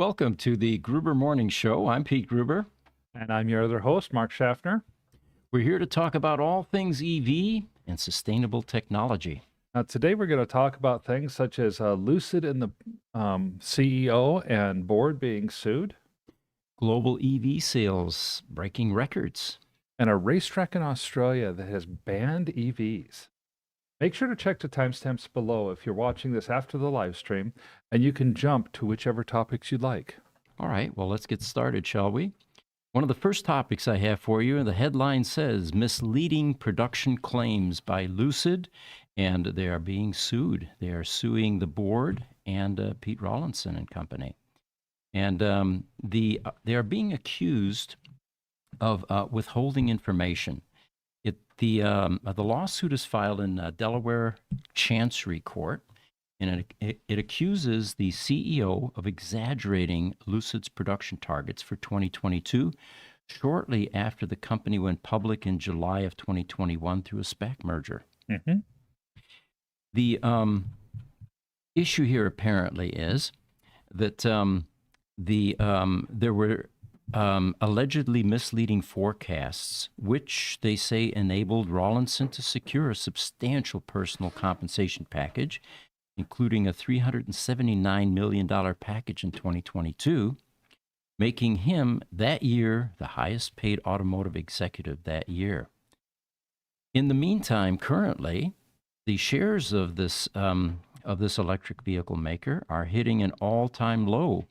Welcome to the Gruber Morning Show. I'm Pete Gruber. And I'm your other host, Mark Schaffner. We're here to talk about all things EV and sustainable technology. Now, today we're going to talk about things such as Lucid and the CEO and board being sued, Global EV sales breaking records. and a racetrack in Australia that has banned EVs. Make sure to check the timestamps below if you're watching this after the live stream, and you can jump to whichever topics you'd like. All right, well, let's get started, shall we? One of the first topics I have for you, the headline says misleading production claims by Lucid, and they are being sued. They are suing the board and Pete Rawlinson and company. And they are being accused of withholding information. The lawsuit is filed in Delaware Chancery Court, and it accuses the CEO of exaggerating Lucid's production targets for 2022 shortly after the company went public in July of 2021 through a SPAC merger. Mm-hmm. The issue here apparently is that there were allegedly misleading forecasts, which they say enabled Rawlinson to secure a substantial personal compensation package, including a $379 million package in 2022, making him that year the highest paid automotive executive that year. In the meantime, currently, the shares of this electric vehicle maker are hitting an all-time low.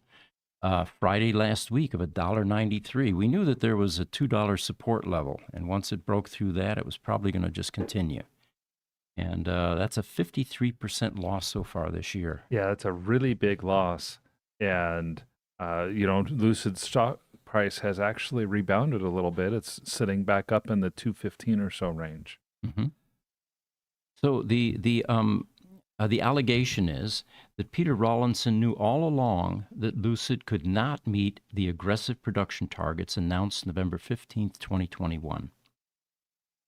Friday last week of $1.93. We knew that there was a $2 support level, and once it broke through that, it was probably going to just continue. And that's a 53% loss so far this year. Yeah, that's a really big loss. And, Lucid's stock price has actually rebounded a little bit. It's sitting back up in the 215 or so range. Mm-hmm. So the allegation is that Peter Rawlinson knew all along that Lucid could not meet the aggressive production targets announced November 15th, 2021.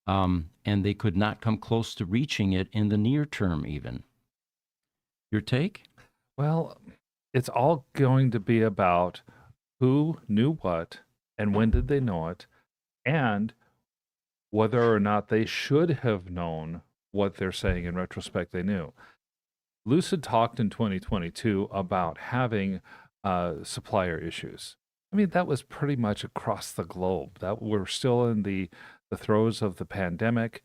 And they could not come close to reaching it in the near term even. Your take? Well, it's all going to be about who knew what and when did they know it, and whether or not they should have known what they're saying in retrospect they knew. Lucid talked in 2022 about having supplier issues. I mean, that was pretty much across the globe. That we're still in the throes of the pandemic.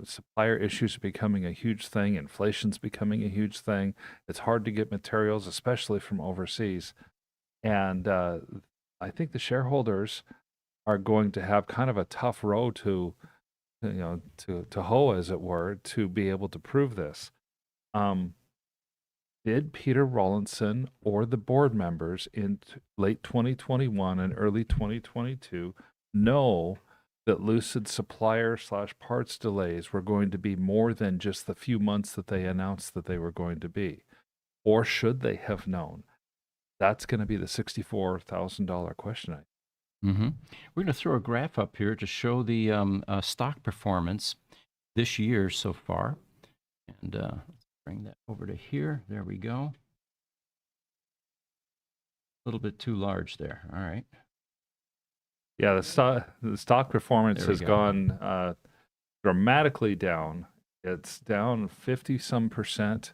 Supplier issues are becoming a huge thing. Inflation's becoming a huge thing. It's hard to get materials, especially from overseas. And I think the shareholders are going to have kind of a tough row to hoe, as it were, to be able to prove this. Did Peter Rawlinson or the board members in late 2021 and early 2022 know that Lucid supplier/parts delays were going to be more than just the few months that they announced that they were going to be? Or should they have known? That's going to be the $64,000 question. Mm-hmm. We're going to throw a graph up here to show the stock performance this year so far. And let's bring that over to here. There we go. A little bit too large there. All right. Yeah, the stock performance has gone dramatically down. It's down 50-some%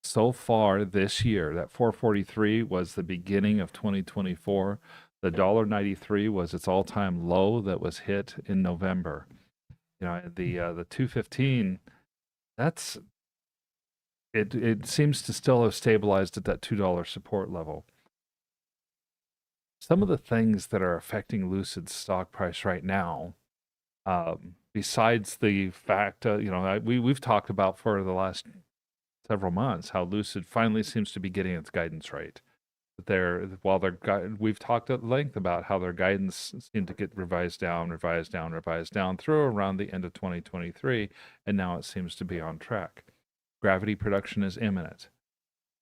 so far this year. That 443 was the beginning of 2024. The $1.93 was its all-time low that was hit in November. The 215, that's it seems to still have stabilized at that $2 support level. Some of the things that are affecting Lucid's stock price right now, besides the fact, we've talked about for the last several months how Lucid finally seems to be getting its guidance right. We've talked at length about how their guidance seemed to get revised down through around the end of 2023, and now it seems to be on track. Gravity production is imminent.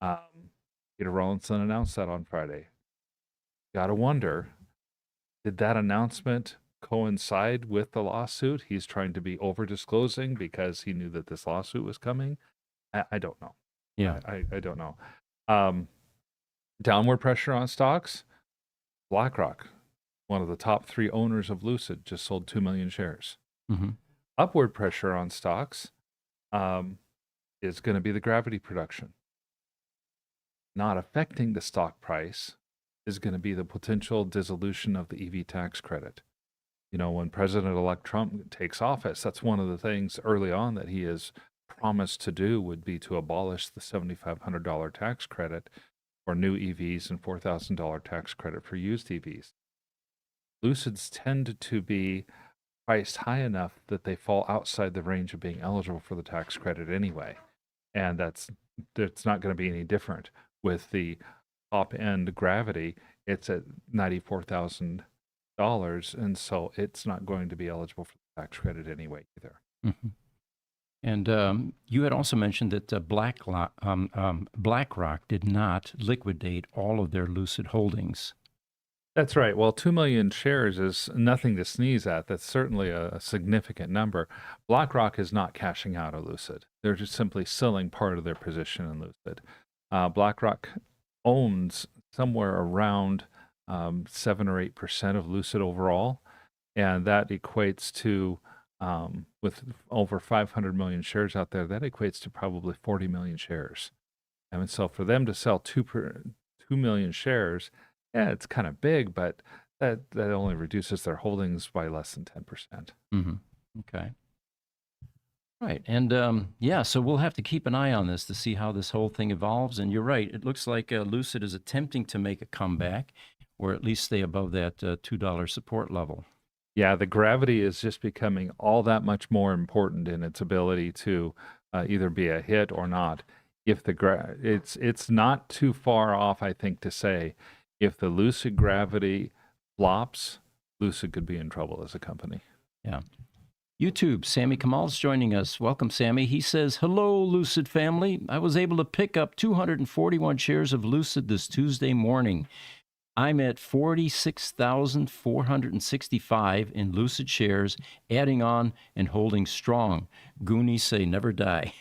Peter Rawlinson announced that on Friday. Gotta wonder, did that announcement coincide with the lawsuit? He's trying to be over-disclosing because he knew that this lawsuit was coming. I don't know. Yeah. I don't know. Downward pressure on stocks. BlackRock, one of the top 3 owners of Lucid, just sold 2 million shares. Hmm. Upward pressure on stocks is going to be the gravity production. Not affecting the stock price is going to be the potential dissolution of the EV tax credit. You know, when President-elect Trump takes office, that's one of the things early on that he has promised to do would be to abolish the $7,500 tax credit for new EVs and $4,000 tax credit for used EVs. Lucids tend to be priced high enough that they fall outside the range of being eligible for the tax credit anyway. And that's not going to be any different with the top end gravity. It's at $94,000, and so it's not going to be eligible for the tax credit anyway either. Hmm. And you had also mentioned that BlackRock did not liquidate all of their Lucid holdings. That's right. Well, 2 million shares is nothing to sneeze at. That's certainly a significant number. BlackRock is not cashing out of Lucid. They're just simply selling part of their position in Lucid. BlackRock owns somewhere around 7 or 8% of Lucid overall, and that equates to, with over 500 million shares out there, that equates to probably 40 million shares. And so for them to sell 2 million shares, yeah, it's kind of big, but that only reduces their holdings by less than 10%. Hmm. Okay. Right. And yeah, so we'll have to keep an eye on this to see how this whole thing evolves. And you're right. It looks like Lucid is attempting to make a comeback or at least stay above that $2 support level. Yeah, the gravity is just becoming all that much more important in its ability to either be a hit or not. If it's not too far off, I think, to say if the Lucid gravity flops, Lucid could be in trouble as a company. Yeah. YouTube, Sammy Kamal's joining us. Welcome, Sammy. He says, hello, Lucid family. I was able to pick up 241 shares of Lucid this Tuesday morning. I'm at 46,465 in Lucid shares, adding on and holding strong. Goonies say never die.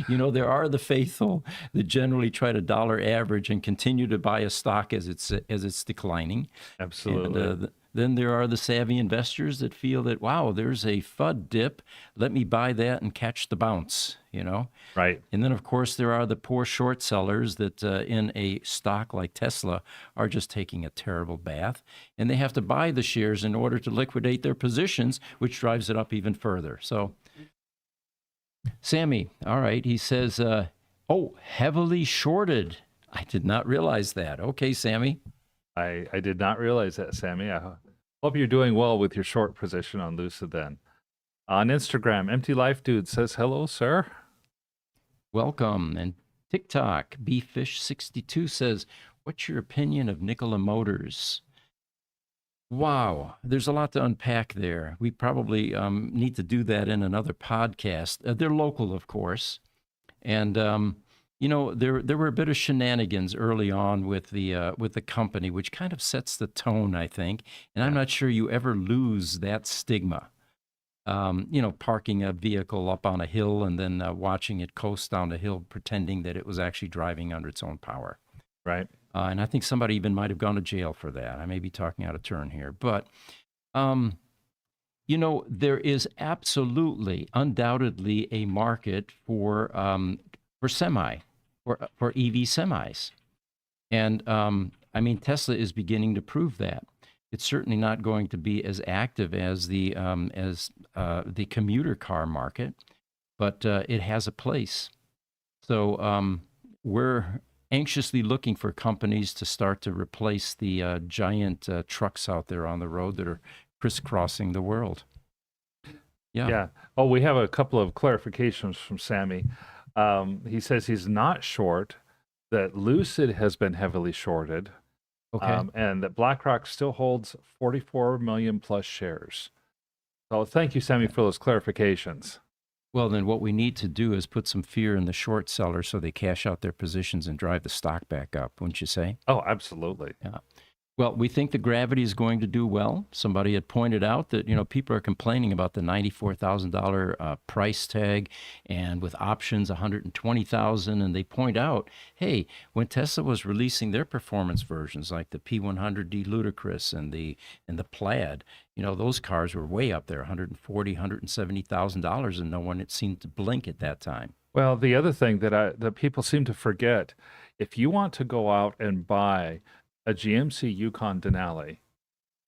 You know, there are the faithful that generally try to dollar average and continue to buy a stock as it's declining. Absolutely. And then there are the savvy investors that feel that, wow, there's a FUD dip. Let me buy that and catch the bounce, you know? Right. And then, of course, there are the poor short sellers that in a stock like Tesla are just taking a terrible bath. And they have to buy the shares in order to liquidate their positions, which drives it up even further. So, Sammy, all right, he says, oh, heavily shorted. I did not realize that. Okay, Sammy. I did not realize that, Sammy. I hope you're doing well with your short position on Lucid then. On Instagram, Empty Life Dude says, hello, sir. Welcome. And TikTok, Bfish62 says, what's your opinion of Nikola Motors? Wow, there's a lot to unpack there. We probably need to do that in another podcast. They're local, of course. And you know, there were a bit of shenanigans early on with the company, which kind of sets the tone, I think. And I'm not sure you ever lose that stigma. You know, parking a vehicle up on a hill and then watching it coast down the hill, pretending that it was actually driving under its own power. Right. And I think somebody even might have gone to jail for that. I may be talking out of turn here, but you know, there is absolutely, undoubtedly, a market for EV semis, and I mean, Tesla is beginning to prove that. It's certainly not going to be as active as the commuter car market, but it has a place. So we're anxiously looking for companies to start to replace the giant trucks out there on the road that are crisscrossing the world. Yeah. Yeah. Oh, we have a couple of clarifications from Sammy. He says he's not short, that Lucid has been heavily shorted, Okay. and that BlackRock still holds 44 million plus shares. So thank you, Sammy, for those clarifications. Well, then what we need to do is put some fear in the short sellers so they cash out their positions and drive the stock back up, wouldn't you say? Oh, absolutely. Yeah. Well, we think the Gravity is going to do well. Somebody had pointed out that, people are complaining about the $94,000 price tag and with options $120,000. And they point out, hey, when Tesla was releasing their performance versions like the P100D Ludicrous and the Plaid, those cars were way up there, $140,000, $170,000, and no one had seemed to blink at that time. Well, the other thing that people seem to forget, if you want to go out and buy a GMC Yukon Denali,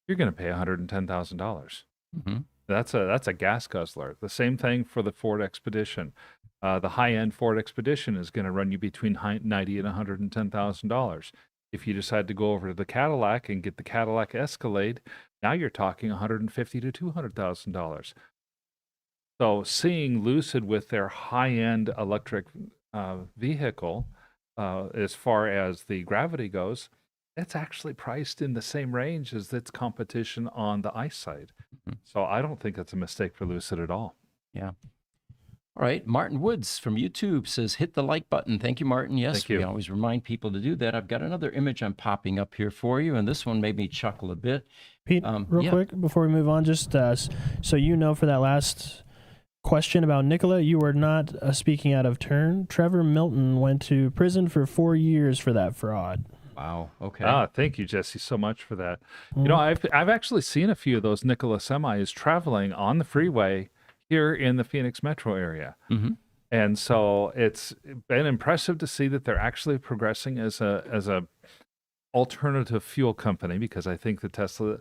you're going to pay $110,000. Mm-hmm. That's a gas guzzler. The same thing for the Ford Expedition. The high-end Ford Expedition is going to run you between $90,000 and $110,000. If you decide to go over to the Cadillac and get the Cadillac Escalade, now you're talking $150,000 to $200,000. So seeing Lucid with their high-end electric vehicle, as far as the Gravity goes, that's actually priced in the same range as its competition on the ICE side. Mhm. So I don't think that's a mistake for Lucid at all. Yeah. All right. Martin Woods from YouTube says, hit the like button. Thank you, Martin. Yes, Thank you. we always remind people to do that. I've got another image I'm popping up here for you, and this one made me chuckle a bit. Pete, real yeah. quick before we move on, just so for that last question about Nikola, you were not speaking out of turn. Trevor Milton went to prison for 4 years for that fraud. Wow. Okay. Thank you, Jesse, so much for that. I've actually seen a few of those Nikola semis traveling on the freeway here in the Phoenix metro area. Mm-hmm. And so it's been impressive to see that they're actually progressing as a alternative fuel company, because I think the the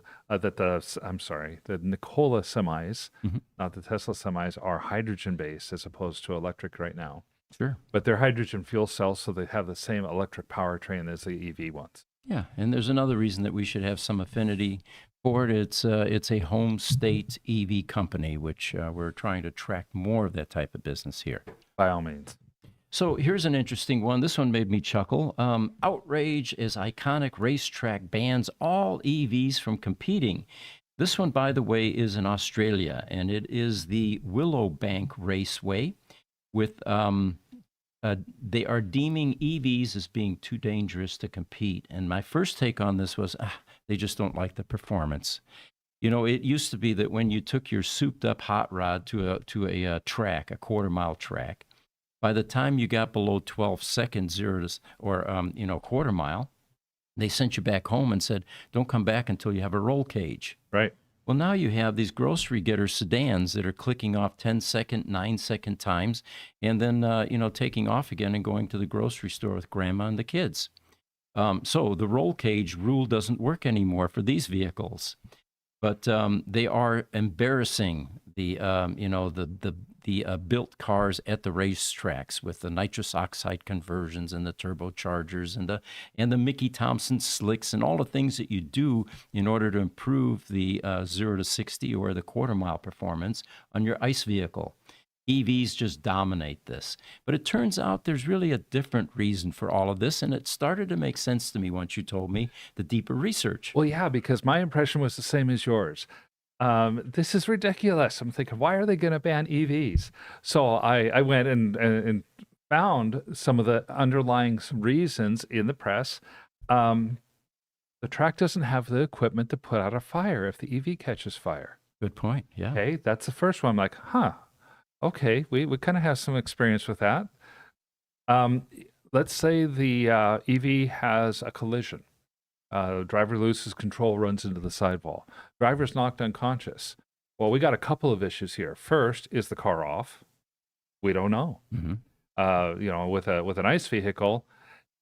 Nikola semis, Mm-hmm. not the Tesla semis, are hydrogen based as opposed to electric right now. Sure. But they're hydrogen fuel cells, so they have the same electric powertrain as the EV ones. Yeah, and there's another reason that we should have some affinity for it. It's a home state EV company, which we're trying to attract more of that type of business here. By all means. So here's an interesting one. This one made me chuckle. Outrage as iconic racetrack bans all EVs from competing. This one, by the way, is in Australia, and it is the Willowbank Raceway. With they are deeming EVs as being too dangerous to compete. And my first take on this was, they just don't like the performance. It used to be that when you took your souped-up hot rod to a track, a quarter-mile track, by the time you got below 12 seconds, quarter mile, they sent you back home and said, don't come back until you have a roll cage. Right. Well, now you have these grocery getter sedans that are clicking off 10-second, 9-second times, and then, taking off again and going to the grocery store with grandma and the kids. So the roll cage rule doesn't work anymore for these vehicles. But they are embarrassing the built cars at the racetracks with the nitrous oxide conversions and the turbochargers and the Mickey Thompson slicks and all the things that you do in order to improve the 0 to 60 or the quarter mile performance on your ICE vehicle. EVs just dominate this. But it turns out there's really a different reason for all of this, and it started to make sense to me once you told me the deeper research. Well, yeah, because my impression was the same as yours. This is ridiculous. I'm thinking, why are they going to ban EVs? So I went and found some of the underlying reasons in the press. The track doesn't have the equipment to put out a fire if the EV catches fire. Good point, yeah. Okay, that's the first one. I'm like, okay, we kind of have some experience with that. Let's say the EV has a collision. Driver loses control, runs into the sidewall. Driver's knocked unconscious. Well, we got a couple of issues here. First, is the car off? We don't know. Mm-hmm. With an ICE vehicle,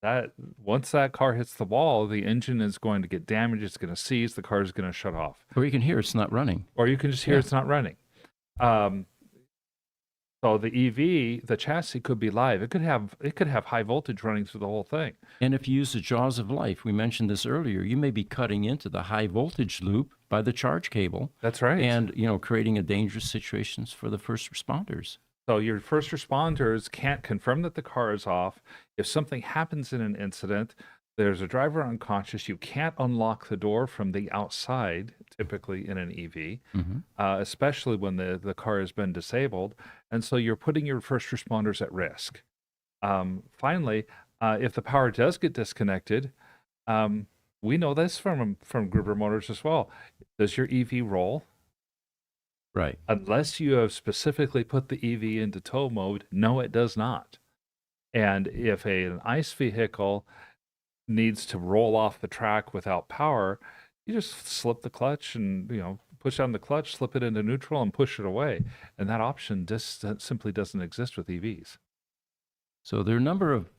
that once that car hits the wall, the engine is going to get damaged. It's going to seize. The car is going to shut off. Or you can hear it's not running. Or you can just hear it's not running. So the EV, the chassis could be live. It could have high voltage running through the whole thing. And if you use the jaws of life, we mentioned this earlier, you may be cutting into the high voltage loop by the charge cable. That's right. And, creating a dangerous situations for the first responders. So your first responders can't confirm that the car is off. If something happens in an incident, there's a driver unconscious, you can't unlock the door from the outside, typically in an EV, especially when the car has been disabled. And so you're putting your first responders at risk. Finally, if the power does get disconnected, we know this from Gruber Motors as well. Does your EV roll? Right. Unless you have specifically put the EV into tow mode, no, it does not. And if an ICE vehicle needs to roll off the track without power, you just slip the clutch and, push on the clutch, slip it into neutral and push it away. And that option just simply doesn't exist with EVs. So there are a number of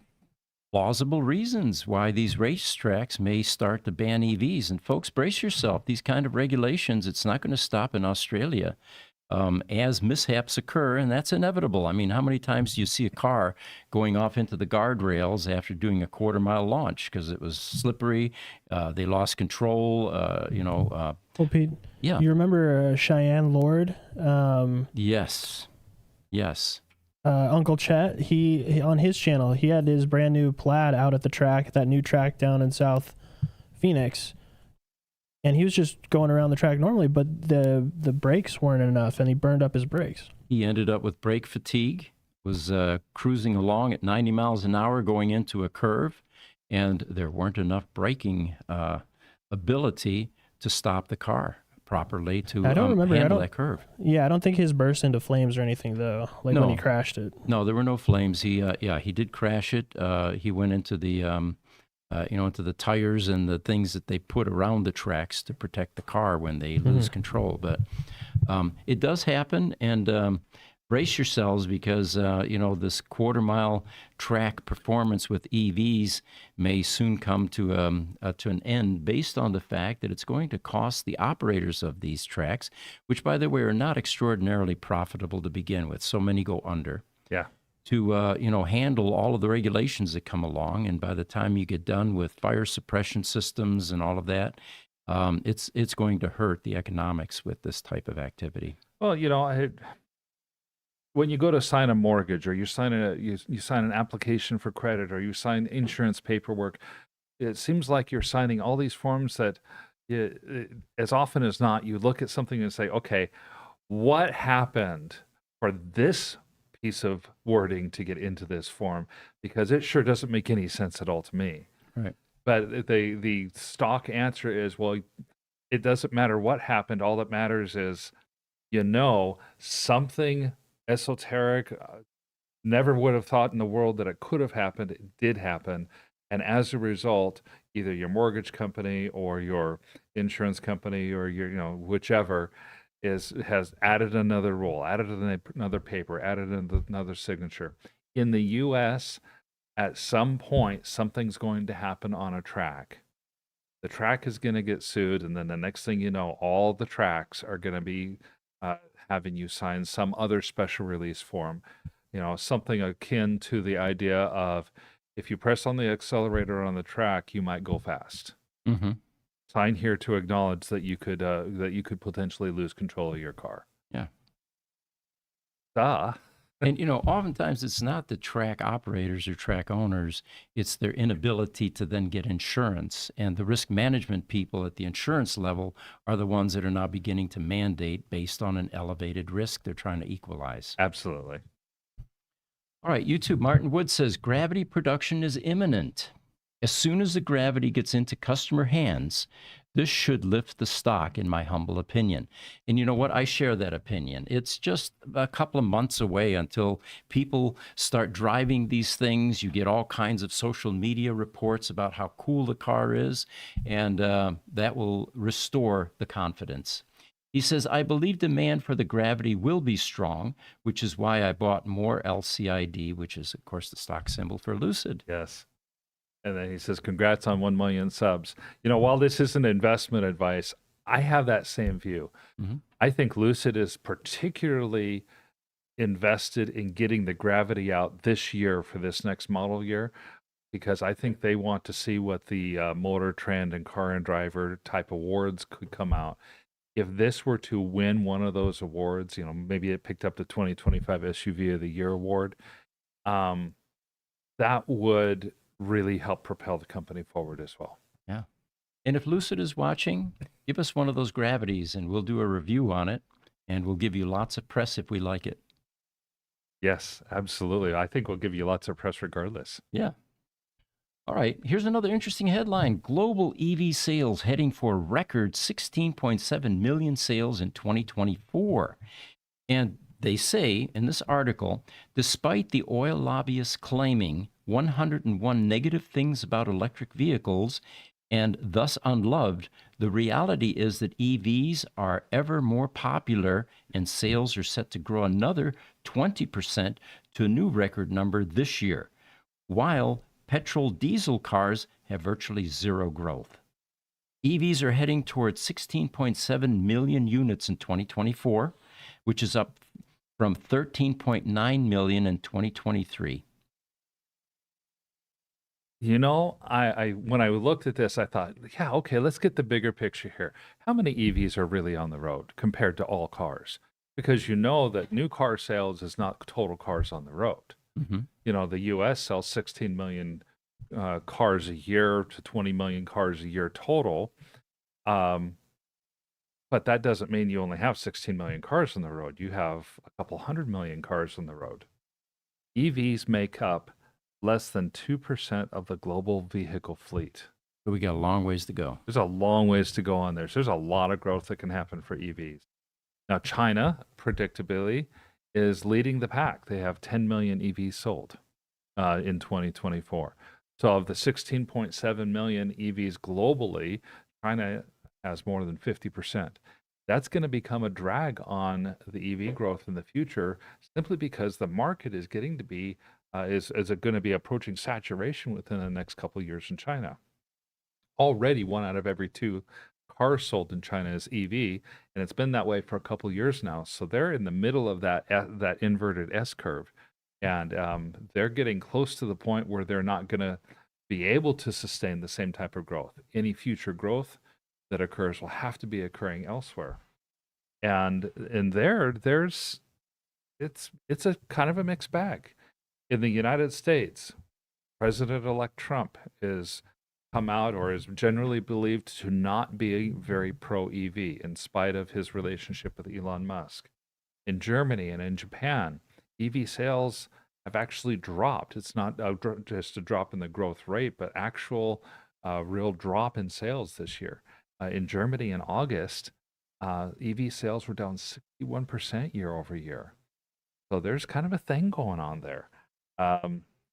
plausible reasons why these racetracks may start to ban EVs. And folks, brace yourself. These kind of regulations, it's not going to stop in Australia. As mishaps occur, and that's inevitable. I mean, how many times do you see a car going off into the guardrails after doing a quarter-mile launch because it was slippery, they lost control, Well, Pete, yeah. you remember Cheyenne Lord? Yes. Uncle Chet, he on his channel, he had his brand new Plaid out at the track, that new track down in South Phoenix. And he was just going around the track normally, but the brakes weren't enough, and he burned up his brakes. He ended up with brake fatigue, was cruising along at 90 miles an hour going into a curve, and there weren't enough braking ability to stop the car properly to handle that curve. Yeah, I don't think his burst into flames or anything, though, like when he crashed it. No, there were no flames. He did crash it. He went into the into the tires and the things that they put around the tracks to protect the car when they lose control. But it does happen, and brace yourselves because, this quarter-mile track performance with EVs may soon come to an end based on the fact that it's going to cost the operators of these tracks, which, by the way, are not extraordinarily profitable to begin with. So many go under. Yeah. To handle all of the regulations that come along, and by the time you get done with fire suppression systems and all of that, it's going to hurt the economics with this type of activity. Well, when you go to sign a mortgage, or you sign an application for credit, or you sign insurance paperwork, it seems like you're signing all these forms that, as often as not, you look at something and say, okay, what happened for this piece of wording to get into this form, because it sure doesn't make any sense at all to me. Right. But the stock answer is, well, it doesn't matter what happened. All that matters is, something esoteric, never would have thought in the world that it could have happened. It did happen. And as a result, either your mortgage company or your insurance company or your, whichever, has added another rule, added another paper, added another signature. In the U.S., at some point, something's going to happen on a track. The track is going to get sued, and then the next thing you know, all the tracks are going to be having you sign some other special release form. Something akin to the idea of, if you press on the accelerator on the track, you might go fast. Mm-hmm. Sign here to acknowledge that you could potentially lose control of your car. Yeah. Duh. And, oftentimes it's not the track operators or track owners, it's their inability to then get insurance. And the risk management people at the insurance level are the ones that are now beginning to mandate based on an elevated risk they're trying to equalize. Absolutely. All right, YouTube. Martin Wood says, gravity production is imminent. As soon as the gravity gets into customer hands, this should lift the stock, in my humble opinion. And you know what? I share that opinion. It's just a couple of months away until people start driving these things. You get all kinds of social media reports about how cool the car is, and that will restore the confidence. He says, I believe demand for the gravity will be strong, which is why I bought more LCID, which is, of course, the stock symbol for Lucid. Yes. And then he says, congrats on 1 million subs. While this isn't investment advice, I have that same view. Mm-hmm. I think Lucid is particularly invested in getting the gravity out this year for this next model year, because I think they want to see what the Motor Trend and Car and Driver type awards could come out. If this were to win one of those awards, maybe it picked up the 2025 SUV of the Year award, that would really help propel the company forward as well. Yeah. And if Lucid is watching, give us one of those gravities and we'll do a review on it, and we'll give you lots of press if we like it. Yes, absolutely. I think we'll give you lots of press regardless. Yeah. All right, here's another interesting headline. Global EV sales heading for a record 16.7 million sales in 2024. And they say in this article, despite the oil lobbyists claiming 101 negative things about electric vehicles and thus unloved, the reality is that EVs are ever more popular and sales are set to grow another 20% to a new record number this year, while petrol diesel cars have virtually zero growth. EVs are heading towards 16.7 million units in 2024, which is up from 13.9 million in 2023. You know, I when I looked at this, I thought, yeah, okay, let's get the bigger picture here. How many EVs are really on the road compared to all cars? Because you know that new car sales is not total cars on the road. Mm-hmm. You know, the U.S. sells 16 million cars a year to 20 million cars a year total. But that doesn't mean you only have 16 million cars on the road. You have a couple 100 million cars on the road. EVs make up less than 2% of the global vehicle fleet. So we got a long ways to go. There's a long ways to go on there. So there's a lot of growth that can happen for EVs. Now, China, predictably, is leading the pack. They have 10 million EVs sold in 2024. So of the 16.7 million EVs globally, China has more than 50%. That's going to become a drag on the EV growth in the future, simply because the market is getting to be is going to be approaching saturation within the next couple of years in China. Already, 1 out of every 2 cars sold in China is EV, and it's been that way for a couple of years now. So they're in the middle of that inverted S curve, and they're getting close to the point where they're not going to be able to sustain the same type of growth. Any future growth that occurs will have to be occurring elsewhere, and there's it's a kind of a mixed bag. In the United States, President-elect Trump is come out, or is generally believed to not be very pro-EV in spite of his relationship with Elon Musk. In Germany and in Japan, EV sales have actually dropped. It's not just a drop in the growth rate, but actual real drop in sales this year. In Germany in August, EV sales were down 61% year over year. So there's kind of a thing going on there.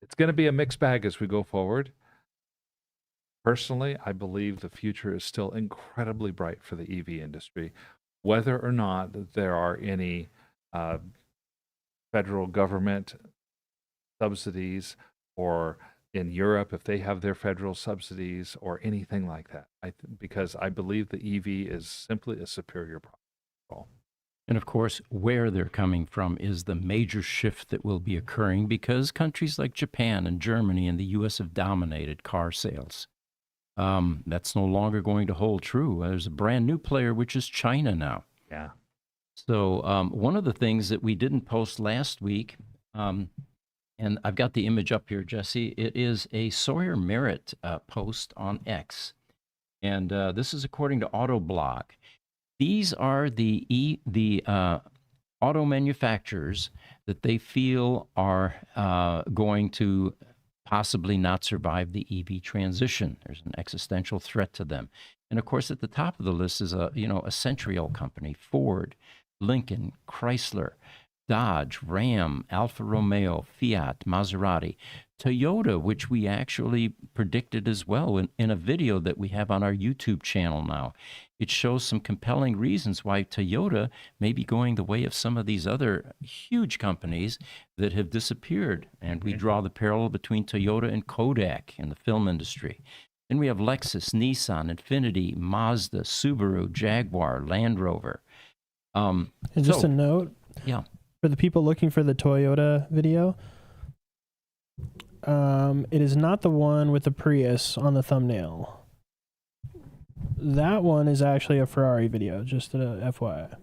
It's going to be a mixed bag as we go forward. Personally, I believe the future is still incredibly bright for the EV industry, whether or not there are any federal government subsidies, or in Europe, if they have their federal subsidies or anything like that. Because I believe the EV is simply a superior product. And of course, where they're coming from is the major shift that will be occurring, because countries like Japan and Germany and the U.S. have dominated car sales. That's no longer going to hold true. There's a brand new player, which is China now. Yeah. So one of the things that we didn't post last week, and I've got the image up here, Jesse, it is a Sawyer Merritt post on X. And this is according to Autoblog. These are the auto manufacturers that they feel are going to possibly not survive the EV transition. There's an existential threat to them. And of course, at the top of the list is a century-old company: Ford, Lincoln, Chrysler, Dodge, Ram, Alfa Romeo, Fiat, Maserati, Toyota, which we actually predicted as well in a video that we have on our YouTube channel now. It shows some compelling reasons why Toyota may be going the way of some of these other huge companies that have disappeared. And we draw the parallel between Toyota and Kodak in the film industry. Then we have Lexus, Nissan, Infiniti, Mazda, Subaru, Jaguar, Land Rover. And just a note, yeah, for the people looking for the Toyota video, it is not the one with the Prius on the thumbnail. That one is actually a Ferrari video, just a FYI.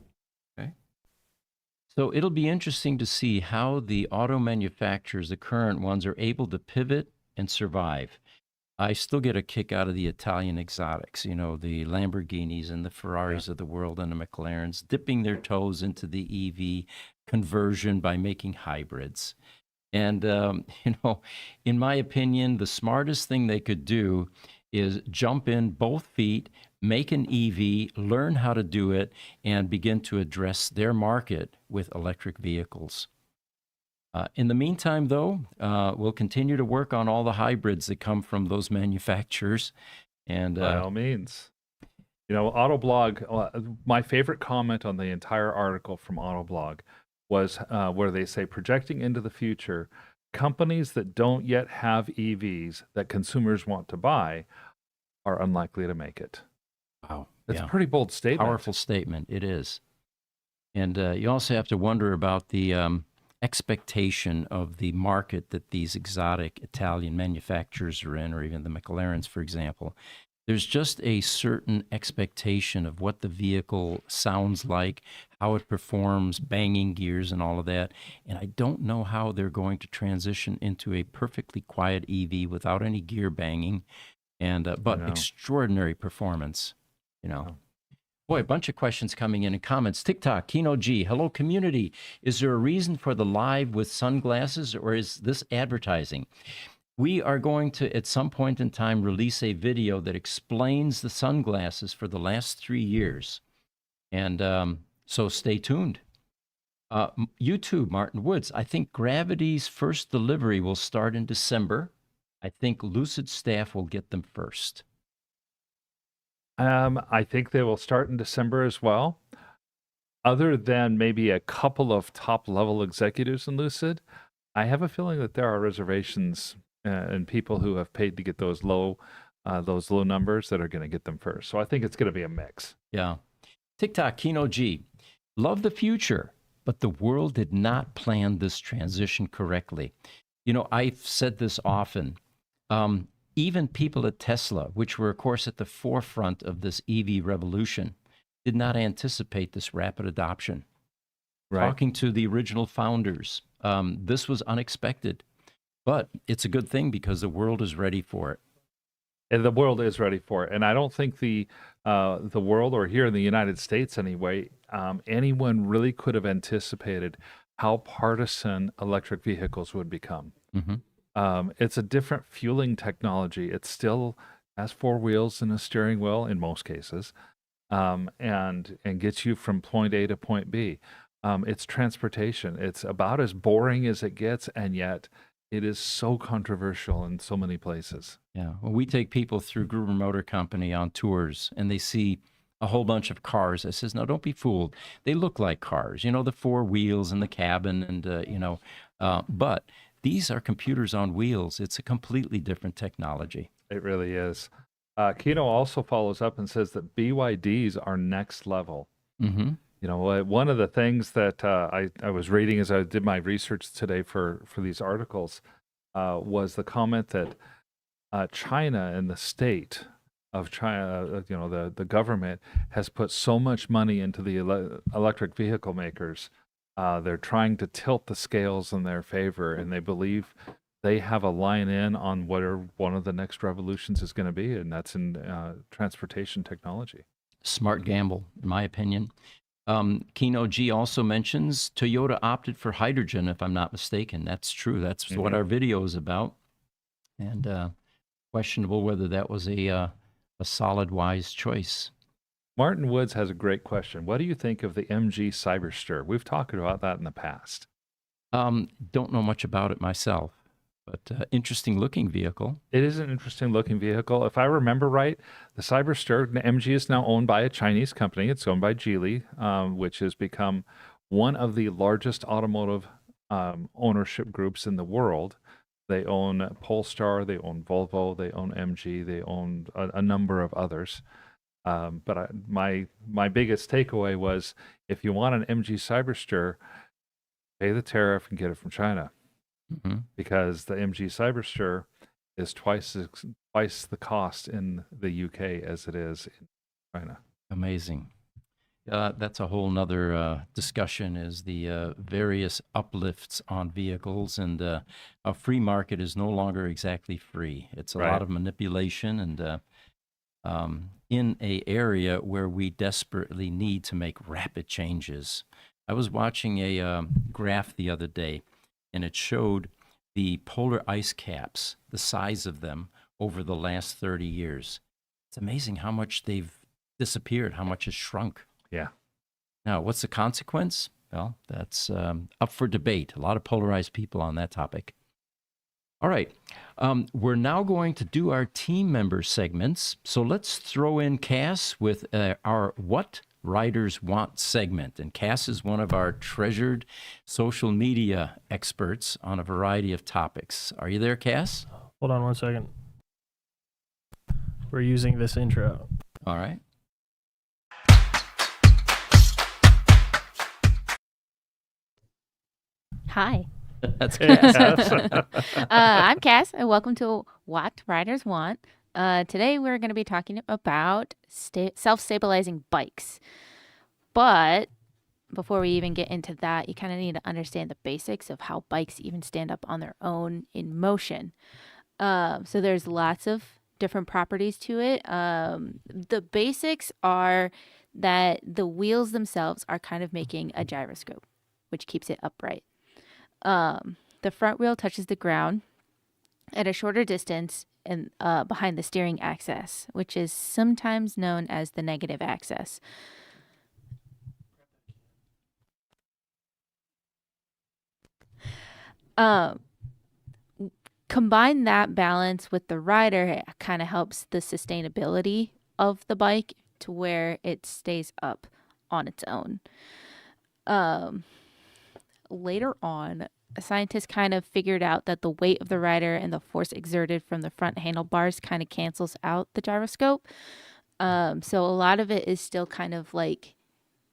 Okay. So it'll be interesting to see how the auto manufacturers, the current ones, are able to pivot and survive. I still get a kick out of the Italian exotics, the Lamborghinis and the Ferraris of the world and the McLarens, dipping their toes into the EV conversion by making hybrids. And, in my opinion, the smartest thing they could do is jump in both feet, make an EV, learn how to do it, and begin to address their market with electric vehicles. In the meantime, though, we'll continue to work on all the hybrids that come from those manufacturers. And By all means. Autoblog, my favorite comment on the entire article from Autoblog was where they say, projecting into the future, companies that don't yet have EVs that consumers want to buy are unlikely to make it. wow, That's yeah, a pretty bold statement. powerful statement. It is. And you also have to wonder about the expectation of the market that these exotic Italian manufacturers are in, or even the McLarens, for example. There's just a certain expectation of what the vehicle sounds like, how it performs, banging gears and all of that. And I don't know how they're going to transition into a perfectly quiet EV without any gear banging, and but know. extraordinary performance, you know. Oh. Boy, a bunch of questions coming in comments. TikTok, Kino G, hello community. Is there a reason for the live with sunglasses, or is this advertising? We are going to, at some point in time, release a video that explains the sunglasses for the last 3 years. And so stay tuned. YouTube, Martin Woods, I think Gravity's first delivery will start in December. I think Lucid staff will get them first. I think they will start in December as well. Other than maybe a couple of top level executives in Lucid, I have a feeling that there are reservations and people who have paid to get those low numbers that are going to get them first. So I think it's going to be a mix. Yeah. TikTok, Kino G, love the future, but the world did not plan this transition correctly. I've said this often. Even people at Tesla, which were, of course, at the forefront of this EV revolution, did not anticipate this rapid adoption. Right. Talking to the original founders, this was unexpected, but it's a good thing because the world is ready for it. And the world is ready for it. And I don't think the world, or here in the United States anyway, anyone really could have anticipated how partisan electric vehicles would become. Mm-hmm. It's a different fueling technology. It still has 4 wheels and a steering wheel in most cases, and gets you from point A to point B. It's transportation. It's about as boring as it gets, and yet it is so controversial in so many places. Yeah. Well, we take people through Gruber Motor Company on tours, and they see a whole bunch of cars. I says, no, don't be fooled. They look like cars, the 4 wheels and the cabin, and but these are computers on wheels. It's a completely different technology. It really is. Kino also follows up and says that BYDs are next level. Mm-hmm. One of the things that I was reading as I did my research today for these articles was the comment that China and the state of China, the government has put so much money into the electric vehicle makers. They're trying to tilt the scales in their favor, and they believe they have a line in on what one of the next revolutions is going to be, and that's in transportation technology. Smart gamble, in my opinion. Kino G also mentions Toyota opted for hydrogen, if I'm not mistaken. That's true. That's what our video is about. And questionable whether that was a solid, wise choice. Martin Woods has a great question. What do you think of the MG Cyberster? We've talked about that in the past. Don't know much about it myself, but interesting looking vehicle. It is an interesting looking vehicle. If I remember right, the Cyberster, MG is now owned by a Chinese company. It's owned by Geely, which has become one of the largest automotive ownership groups in the world. They own Polestar, they own Volvo, they own MG, they own a number of others. But my biggest takeaway was, if you want an MG Cyberster, pay the tariff and get it from China, because the MG Cyberster is twice the cost in the UK as it is in China. Amazing. That's a whole nother discussion, is the various uplifts on vehicles, and a free market is no longer exactly free. It's a lot of manipulation, and in a area where we desperately need to make rapid changes. I was watching a graph the other day, and it showed the polar ice caps, the size of them over the last 30 years. It's amazing how much they've disappeared, how much has shrunk. Yeah. Now, what's the consequence? Well, that's up for debate. A lot of polarized people on that topic. All right. We're now going to do our team member segments. So let's throw in Cass with our What Riders Want segment. And Cass is one of our treasured social media experts on a variety of topics. Are you there, Cass? Hold on one second. We're using this intro. All right. Hi, That's Cass. I'm Cass, and welcome to What Riders Want. Today, we're going to be talking about self-stabilizing bikes. But before we even get into that, you kind of need to understand the basics of how bikes even stand up on their own in motion. So there's lots of different properties to it. The basics are that the wheels themselves are kind of making a gyroscope, which keeps it upright. The front wheel touches the ground at a shorter distance and behind the steering axis, which is sometimes known as the negative axis. Combine that balance with the rider, it kind of helps the sustainability of the bike to where it stays up on its own. Later on, scientists kind of figured out that the weight of the rider and the force exerted from the front handlebars kind of cancels out the gyroscope. So a lot of it is still kind of like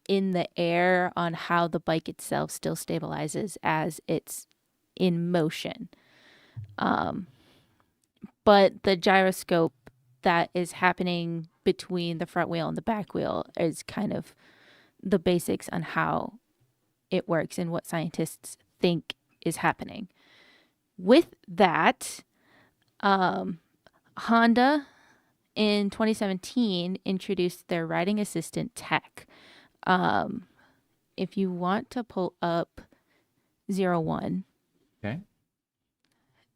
in the air on how the bike itself still stabilizes as it's in motion. But the gyroscope that is happening between the front wheel and the back wheel is kind of the basics on how it works and what scientists think is happening. With that, Honda in 2017 introduced their riding assistant tech. If you want to pull up 01, Okay.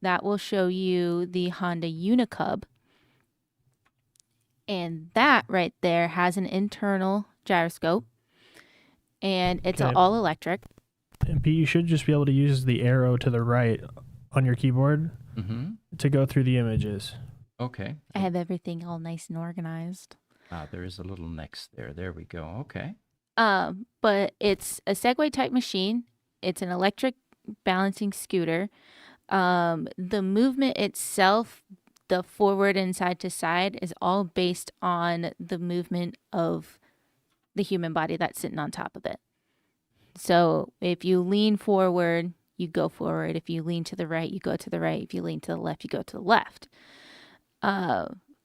that will show you the Honda Unicub. And that right there has an internal gyroscope. And it's Okay. all electric. And Pete, you should just be able to use the arrow to the right on your keyboard Mm-hmm. to go through the images. Okay. I have everything all nice and organized. There is a little next there. There we go. Okay. But it's a Segway type machine. It's an electric balancing scooter. The movement itself, the forward and side to side, is all based on the movement of the human body that's sitting on top of it. So if you lean forward, you go forward. If you lean to the right, you go to the right. If you lean to the left, you go to the left.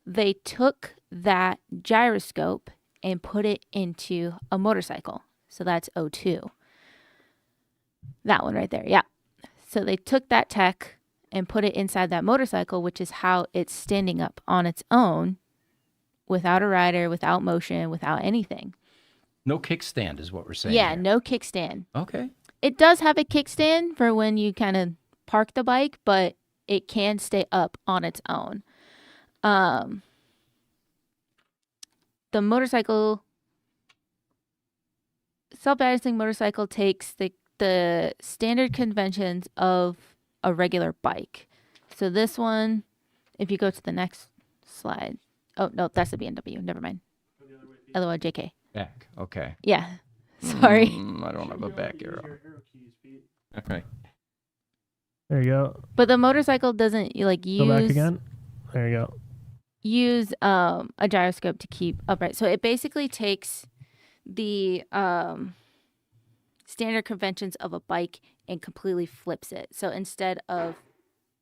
They took that gyroscope and put it into a motorcycle. So that's 02. That one right there. Yeah. So they took that tech and put it inside that motorcycle, which is how it's standing up on its own without a rider, without motion, without anything. No kickstand is what we're saying. Yeah, here. no kickstand. Okay. It does have a kickstand for when you kind of park the bike, but it can stay up on its own. The motorcycle, self-balancing motorcycle takes the standard conventions of a regular bike. So this one, if you go to the next slide. Oh, no, that's the BMW. Never mind. LOJK. Back. Okay. Yeah. Sorry. I don't have a back arrow. Okay. There you go. But the motorcycle doesn't like use Go back again. There you go. use a gyroscope to keep upright. So it basically takes the standard conventions of a bike and completely flips it. So instead of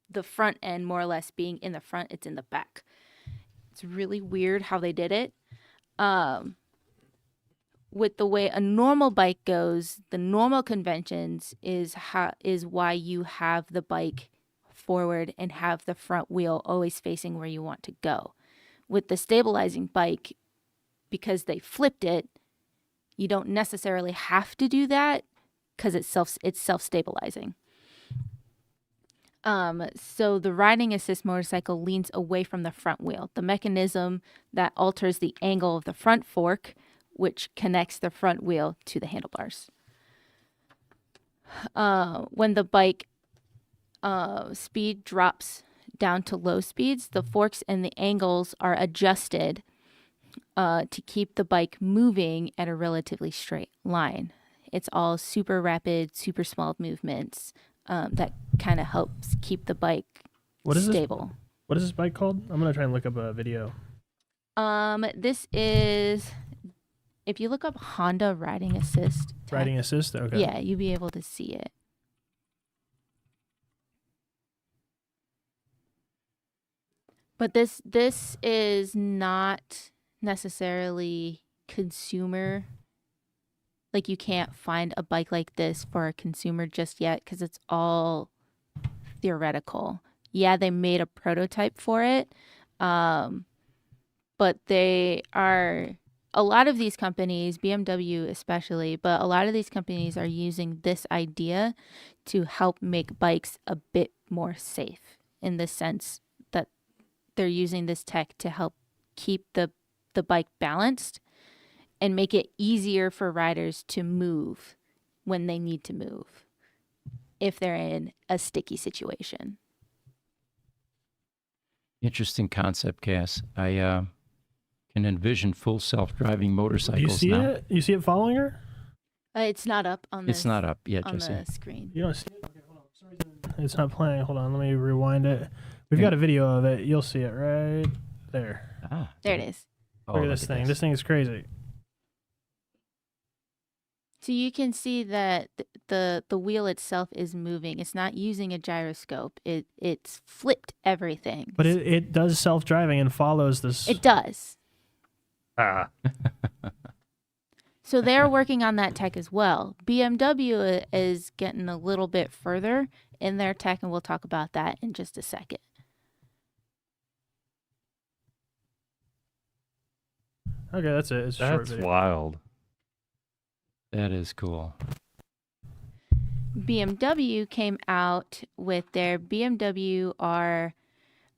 the front end more or less being in the front, it's in the back. It's really weird how they did it. With the way a normal bike goes, the normal conventions is why you have the bike forward and have the front wheel always facing where you want to go. With the stabilizing bike, because they flipped it, you don't necessarily have to do that because it's self-stabilizing. So the riding assist motorcycle leans away from the front wheel, the mechanism that alters the angle of the front fork, which connects the front wheel to the handlebars. When the bike speed drops down to low speeds, the forks and the angles are adjusted to keep the bike moving at a relatively straight line. It's all super rapid, super small movements that kind of helps keep the bike stable. What is this bike called? I'm gonna try and look up a video. This is, if you look up Honda Riding Assist. tech, Riding assist. Okay. Yeah, you'll be able to see it. But this is not necessarily consumer. Like, you can't find a bike like this for a consumer just yet because it's all theoretical. Yeah, they made a prototype for it, but they are, a lot of these companies, BMW especially, but a lot of these companies are using this idea to help make bikes a bit more safe, in the sense that they're using this tech to help keep the bike balanced and make it easier for riders to move when they need to move if they're in a sticky situation. Interesting concept, Cass. I can envision full self-driving motorcycles Do you see now. it? You see it following her? It's not up on the It's not up yet, on Jesse. the screen. You don't see it? Okay, hold on. For some reason it's not playing. Hold on. Let me rewind it. We've got a video of it. You'll see it right there. Ah, There it is. Oh, Look at this thing. This thing is crazy. So you can see that the wheel itself is moving. It's not using a gyroscope. It's flipped everything. But it does self-driving and follows this. It does. Ah, So they're working on that tech as well. BMW is getting a little bit further in their tech, and we'll talk about that in just a second. Okay, that's it. It's a short that's video. wild. That is cool. BMW came out with their BMW R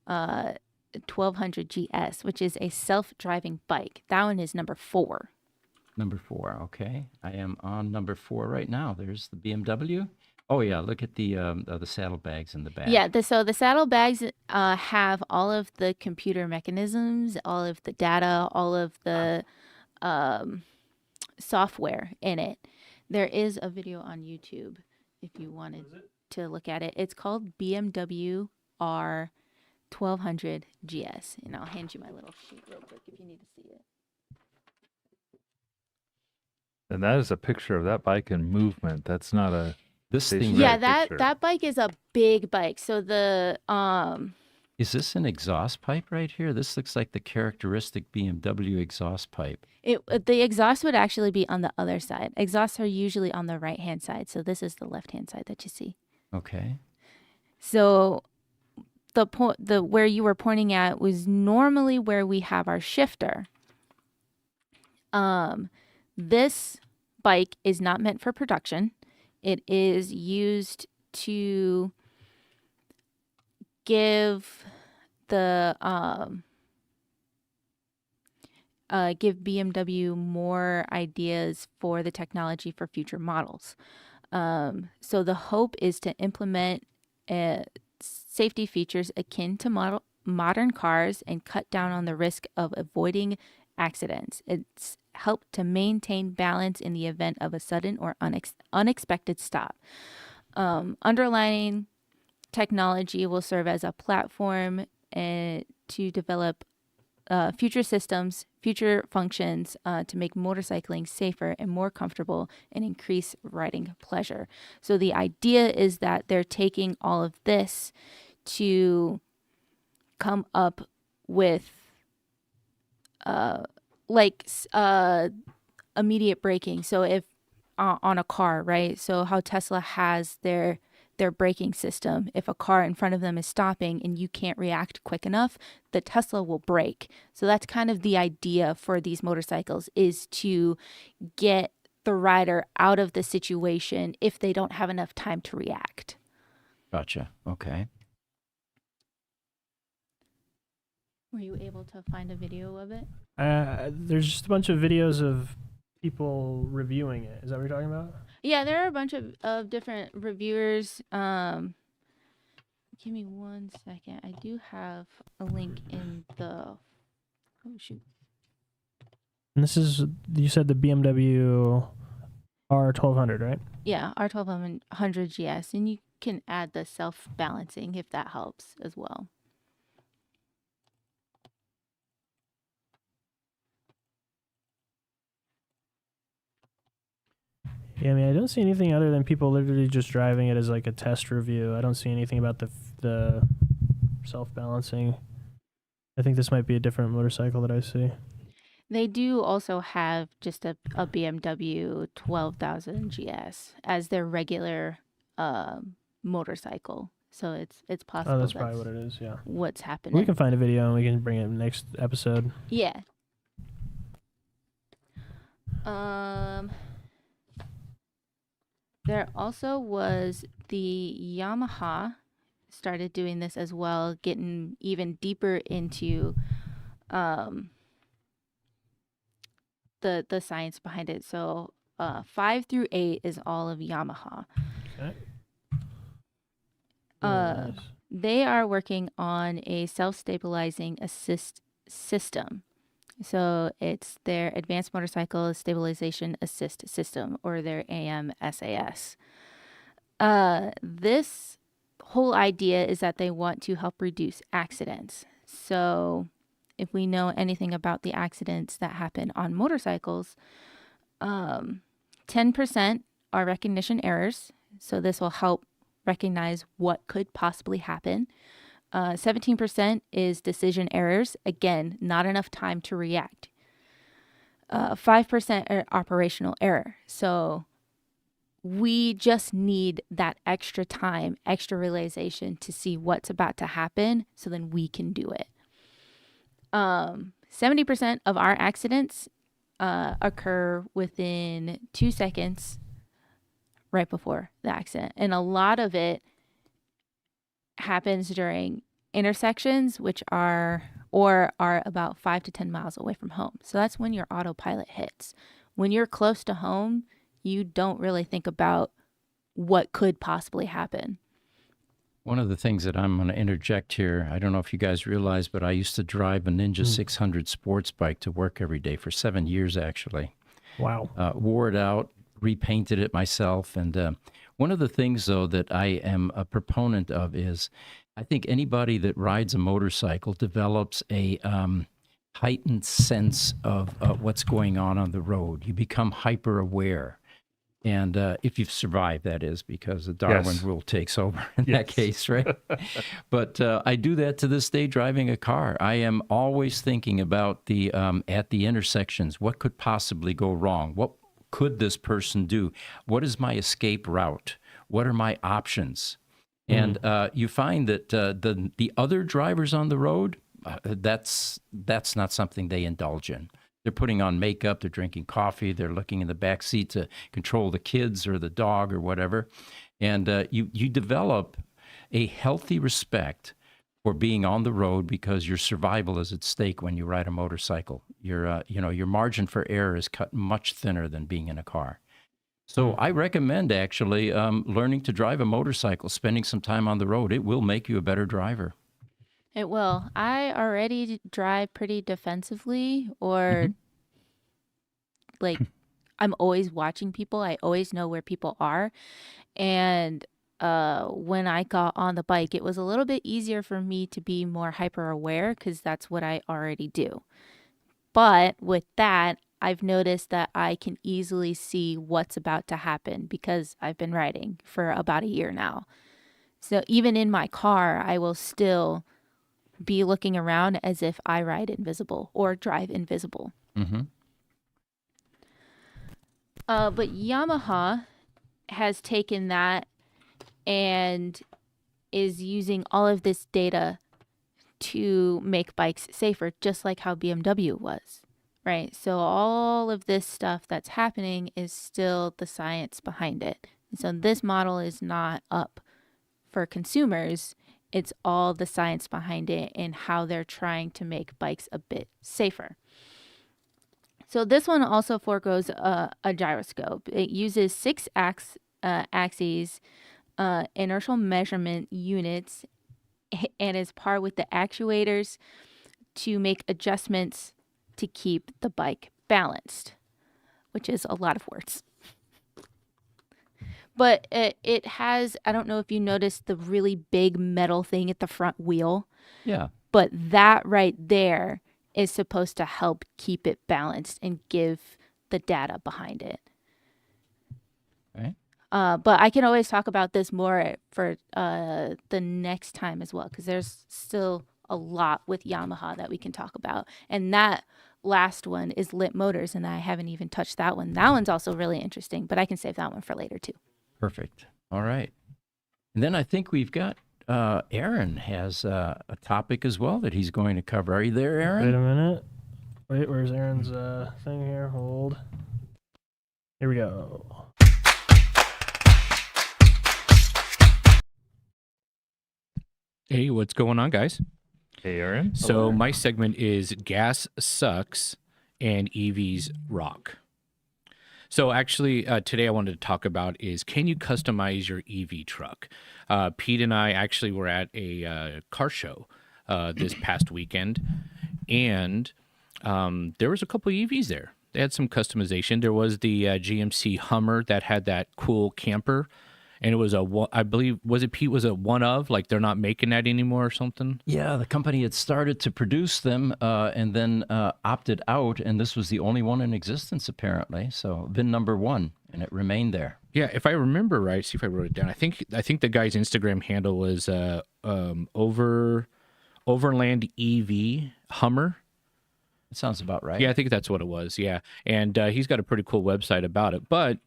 1200 GS, which is a self-driving bike. That one is number 4. Number 4, okay. I am on number 4 right now. There's the BMW. Oh yeah, look at the saddlebags in the back. Yeah, so the saddlebags have all of the computer mechanisms, all of the data, all of the software in it. There is a video on YouTube if you wanted to look at it. It's called BMW R 1200 GS, and I'll hand you my little sheet real quick if you need to see it. And that is a picture of that bike in movement. That's not a This thing, Right, Yeah, picture. that bike is a big bike. So the is this an exhaust pipe right here? This looks like the characteristic BMW exhaust pipe. the exhaust would actually be on the other side. Exhausts are usually on the right-hand side, so this is the left-hand side that you see. Okay. So the where you were pointing at was normally where we have our shifter. This bike is not meant for production. It is used to give the give BMW more ideas for the technology for future models. So the hope is to implement safety features akin to modern cars and cut down on the risk of avoiding accidents. It's helped to maintain balance in the event of a sudden or unexpected stop. Underlying technology will serve as a platform to develop future systems, future functions to make motorcycling safer and more comfortable and increase riding pleasure. So the idea is that they're taking all of this to come up with immediate braking. So if on a car, right? So how Tesla has their braking system. If a car in front of them is stopping and you can't react quick enough, the Tesla will brake. So that's kind of the idea for these motorcycles, is to get the rider out of the situation if they don't have enough time to react. Gotcha. Okay. Were you able to find a video of it? There's just a bunch of videos of people reviewing it. Is that what you're talking about? Yeah, there are a bunch of different reviewers. Give me 1 second. I do have a link in the. Oh shoot. And this is, you said the BMW R1200, right? Yeah, R1200 GS, and you can add the self-balancing if that helps as well. Yeah, I mean, I don't see anything other than people literally just driving it as like a test review. I don't see anything about the self-balancing. I think this might be a different motorcycle that I see. They do also have just a BMW 12,000 GS as their regular motorcycle. So it's possible Oh, that's probably what it is, yeah. what's happening. We can find a video and we can bring it next episode. Yeah. There also was the Yamaha started doing this as well, getting even deeper into the science behind it. So 5 through 8 is all of Yamaha. Okay. Uh, Nice. They are working on a self-stabilizing assist system. So it's their Advanced Motorcycle Stabilization Assist System, or their AMSAS. This whole idea is that they want to help reduce accidents. So if we know anything about the accidents that happen on motorcycles, 10% are recognition errors. So this will help recognize what could possibly happen. 17% is decision errors. Again, not enough time to react. 5% are operational error. So we just need that extra time, extra realization to see what's about to happen so then we can do it. 70% of our accidents occur within 2 seconds right before the accident. And a lot of it happens during intersections, which are about 5 to 10 miles away from home. So that's when your autopilot hits. When you're close to home, you don't really think about what could possibly happen. One of the things that I'm going to interject here, I don't know if you guys realize, but I used to drive a Ninja 600 sports bike to work every day for 7 years, actually. Wow. Wore it out, repainted it myself. And one of the things, though, that I am a proponent of is I think anybody that rides a motorcycle develops a heightened sense of what's going on the road. You become hyper aware. And if you've survived, that is, because the Darwin rule takes over in that case, right? But I do that to this day driving a car. I am always thinking about the at the intersections, what could possibly go wrong? What could this person do? What is my escape route? What are my options? And you find that the other drivers on the road, that's not something they indulge in. They're putting on makeup, they're drinking coffee, they're looking in the back seat to control the kids or the dog or whatever. And you develop a healthy respect for being on the road because your survival is at stake when you ride a motorcycle. Your margin for error is cut much thinner than being in a car. So I recommend actually learning to drive a motorcycle, spending some time on the road. It will make you a better driver. It will. I already drive pretty defensively, or like I'm always watching people. I always know where people are. And when I got on the bike, it was a little bit easier for me to be more hyper aware because that's what I already do. But with that, I've noticed that I can easily see what's about to happen because I've been riding for about a year now. So even in my car, I will still be looking around as if I ride invisible or drive invisible. Mm-hmm. But Yamaha has taken that and is using all of this data to make bikes safer, just like how BMW was, right? So all of this stuff that's happening is still the science behind it. And so this model is not up for consumers. It's all the science behind it and how they're trying to make bikes a bit safer. So this one also foregoes a gyroscope. It uses 6 axes, inertial measurement units, and is paired with the actuators to make adjustments to keep the bike balanced, which is a lot of words. But it has, I don't know if you noticed the really big metal thing at the front wheel, Yeah. but that right there is supposed to help keep it balanced and give the data behind it. Right. But I can always talk about this more for the next time as well, because there's still a lot with Yamaha that we can talk about. And that last one is Lit Motors, and I haven't even touched that one. That one's also really interesting, but I can save that one for later too. Perfect. All right. And then I think we've got Aaron has a topic as well that he's going to cover. Are you there, Aaron? Wait a minute. Wait, where's Aaron's thing here? Hold. Here we go. Hey, what's going on, guys? Hey, Aaron. So my segment is gas sucks and EVs rock. So actually, today I wanted to talk about is, can you customize your EV truck? Pete and I actually were at a car show this past weekend, and there was a couple of EVs there. They had some customization. There was the GMC Hummer that had that cool camper, and it was I believe, was it Pete? Was it one of, like, they're not making that anymore or something? Yeah, the company had started to produce them and then opted out, and this was the only one in existence, apparently. So VIN number 1, and it remained there. Yeah, if I remember right, see if I wrote it down. I think the guy's Instagram handle was Overland EV Hummer. It sounds about right. Yeah, I think that's what it was. Yeah, and he's got a pretty cool website about it. But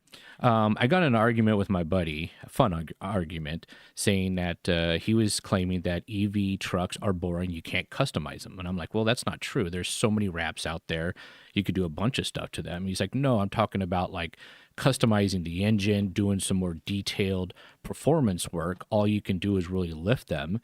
I got in an argument with my buddy, a fun argument, saying that he was claiming that EV trucks are boring. You can't customize them. And I'm like, well, that's not true. There's so many wraps out there. You could do a bunch of stuff to them. He's like, no, I'm talking about like customizing the engine, doing some more detailed performance work. All you can do is really lift them.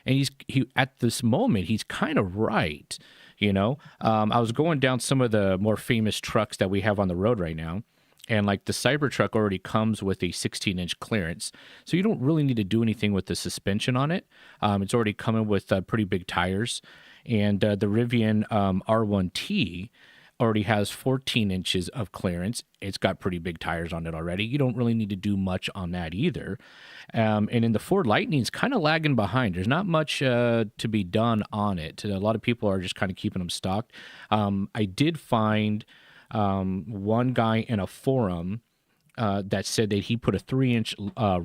And he at this moment, he's kind of right. You know, I was going down some of the more famous trucks that we have on the road right now. And like the Cybertruck already comes with a 16-inch clearance. So you don't really need to do anything with the suspension on it. It's already coming with pretty big tires. And the Rivian R1T already has 14 inches of clearance. It's got pretty big tires on it already. You don't really need to do much on that either. And in the Ford Lightning's kind of lagging behind. There's not much to be done on it. A lot of people are just kind of keeping them stocked. I did find one guy in a forum that said that he put a 3-inch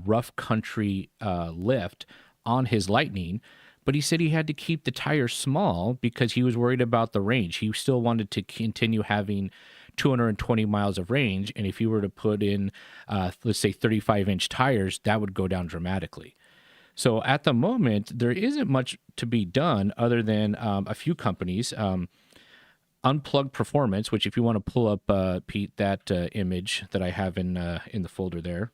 rough country lift on his Lightning, but he said he had to keep the tires small because he was worried about the range. He still wanted to continue having 220 miles of range, and if you were to put in, let's say, 35-inch tires, that would go down dramatically. So at the moment, there isn't much to be done other than a few companies. Unplugged Performance, which if you want to pull up, Pete, that image that I have in the folder there,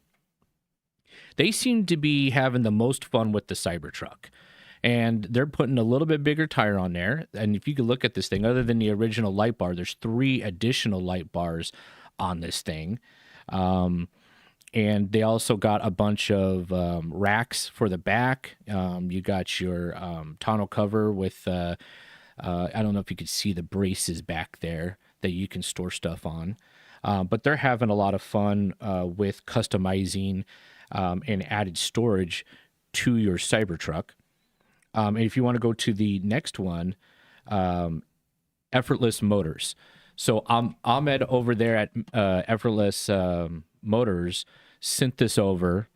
they seem to be having the most fun with the Cybertruck. And they're putting a little bit bigger tire on there. And if you could look at this thing, other than the original light bar, there's 3 additional light bars on this thing. And they also got a bunch of racks for the back. You got your tonneau cover with, I don't know if you could see the braces back there that you can store stuff on. But they're having a lot of fun with customizing and added storage to your Cybertruck. And if you want to go to the next one, Effortless Motors. So Ahmed over there at Effortless Motors sent this over,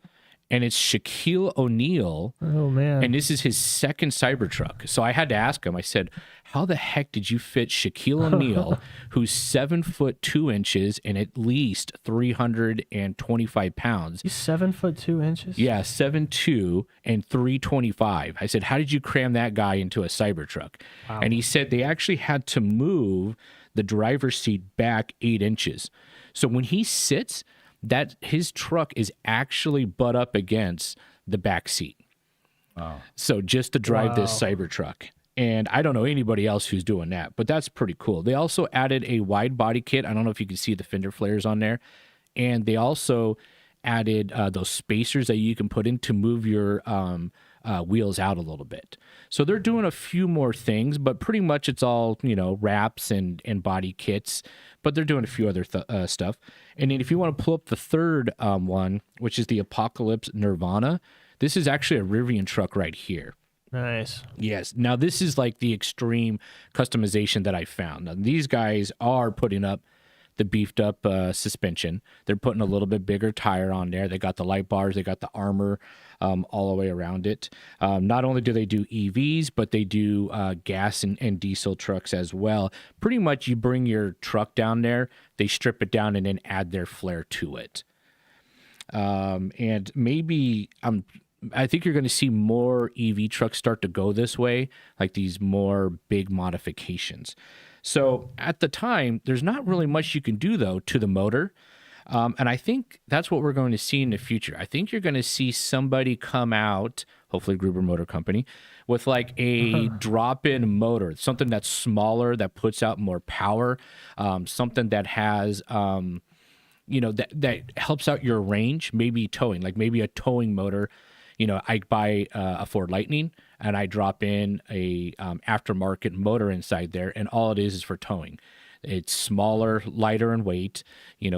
and it's Shaquille O'Neal. Oh, man. And this is his second Cybertruck. So I had to ask him, I said, how the heck did you fit Shaquille O'Neal, who's 7'2" and at least 325 pounds? He's 7'2". Yeah, 7'2" and 325. I said, how did you cram that guy into a Cybertruck? Wow. And he said they actually had to move the driver's seat back 8 inches. So when he sits, that his truck is actually butt up against the back seat. Wow. So just to drive this Wow. Cybertruck. And I don't know anybody else who's doing that, but that's pretty cool. They also added a wide body kit. I don't know if you can see the fender flares on there. And they also added those spacers that you can put in to move your wheels out a little bit. So they're doing a few more things, but pretty much it's all, wraps and body kits, but they're doing a few other stuff. And then if you want to pull up the third one, which is the Apocalypse Nirvana, this is actually a Rivian truck right here. Nice. Yes. Now, this is like the extreme customization that I found. Now, these guys are putting up the beefed up suspension. They're putting a little bit bigger tire on there. They got the light bars. They got the armor all the way around it. Not only do they do EVs, but they do gas and diesel trucks as well. Pretty much you bring your truck down there, they strip it down and then add their flair to it. And maybe I think you're going to see more EV trucks start to go this way, like these more big modifications. So at the time, there's not really much you can do, though, to the motor. And I think that's what we're going to see in the future. I think you're going to see somebody come out, hopefully Gruber Motor Company, with like a drop-in motor, something that's smaller, that puts out more power, something that has... that helps out your range, maybe towing, like maybe a towing motor. I buy a Ford Lightning and I drop in a aftermarket motor inside there, and all it is for towing. It's smaller, lighter in weight,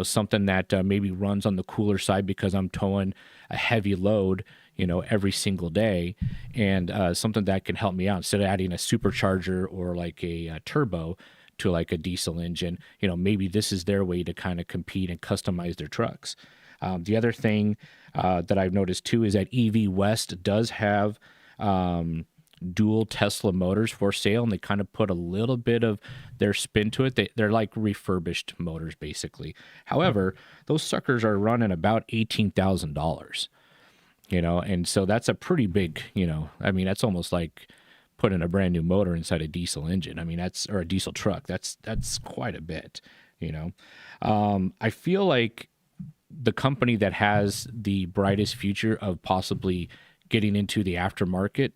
something that maybe runs on the cooler side because I'm towing a heavy load, every single day, and something that can help me out instead of adding a supercharger or like a turbo to like a diesel engine. Maybe this is their way to kind of compete and customize their trucks. The other thing that I've noticed too is that EV West does have dual Tesla motors for sale, and they kind of put a little bit of their spin to it. They're like refurbished motors, basically. However, those suckers are running about $18,000, and so that's a pretty big, that's almost like putting a brand new motor inside a diesel engine. Or a diesel truck. That's quite a bit, I feel like the company that has the brightest future of possibly getting into the aftermarket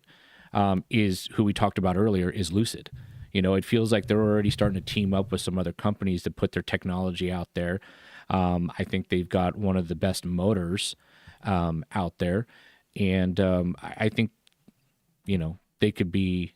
is who we talked about earlier, is Lucid. It feels like they're already starting to team up with some other companies to put their technology out there. I think they've got one of the best motors out there. And I think, they could be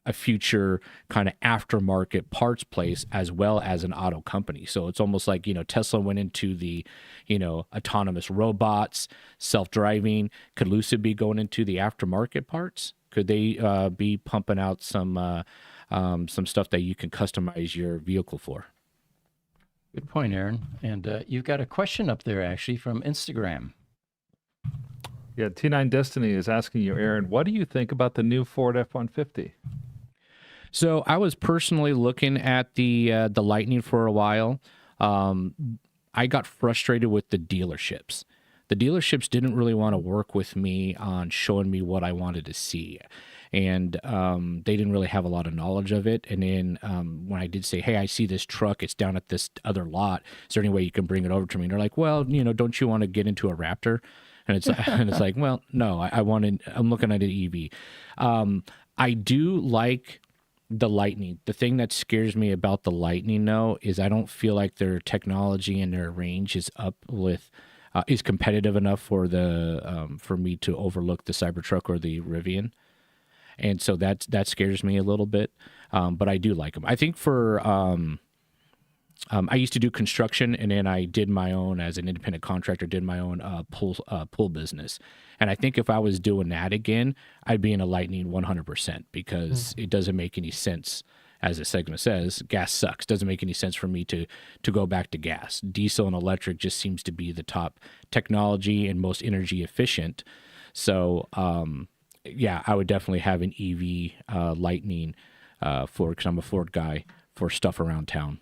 a future kind of aftermarket parts place as well as an auto company. So it's almost like, Tesla went into the, autonomous robots, self-driving. Could Lucid be going into the aftermarket parts? Could they be pumping out some stuff that you can customize your vehicle for? Good point, Aaron. And you've got a question up there, actually, from Instagram. Yeah, T9 Destiny is asking you, Aaron, what do you think about the new Ford F-150? So I was personally looking at the Lightning for a while. I got frustrated with the dealerships. The dealerships didn't really want to work with me on showing me what I wanted to see. And they didn't really have a lot of knowledge of it. And then when I did say, hey, I see this truck, it's down at this other lot, is there any way you can bring it over to me? And they're like, well, don't you want to get into a Raptor? And it's like, well, no, I'm looking at an EV. I do like the Lightning. The thing that scares me about the Lightning, though, is I don't feel like their technology and their range is is competitive enough for for me to overlook the Cybertruck or the Rivian. And so that scares me a little bit. But I do like them. I think I used to do construction, and then I did my own, as an independent contractor, did my own pool business. And I think if I was doing that again, I'd be in a Lightning 100%, because it doesn't make any sense. As the segment says, gas sucks. Doesn't make any sense for me to go back to gas. Diesel and electric just seems to be the top technology and most energy efficient. So, yeah, I would definitely have an EV Lightning because I'm a Ford guy, for stuff around town.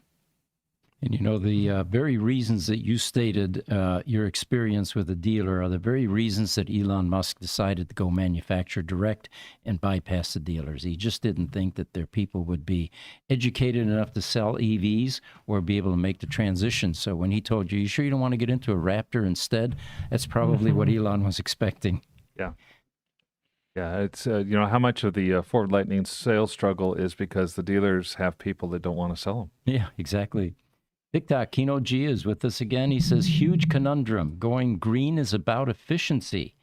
And the very reasons that you stated, your experience with a dealer, are the very reasons that Elon Musk decided to go manufacture direct and bypass the dealers. He just didn't think that their people would be educated enough to sell EVs or be able to make the transition. So when he told you sure you don't want to get into a Raptor instead, that's probably what Elon was expecting. Yeah. Yeah, it's how much of the Ford Lightning sales struggle is because the dealers have people that don't want to sell them. Yeah, exactly. TikTok, Kino G is with us again. He says, huge conundrum. Going green is about efficiency.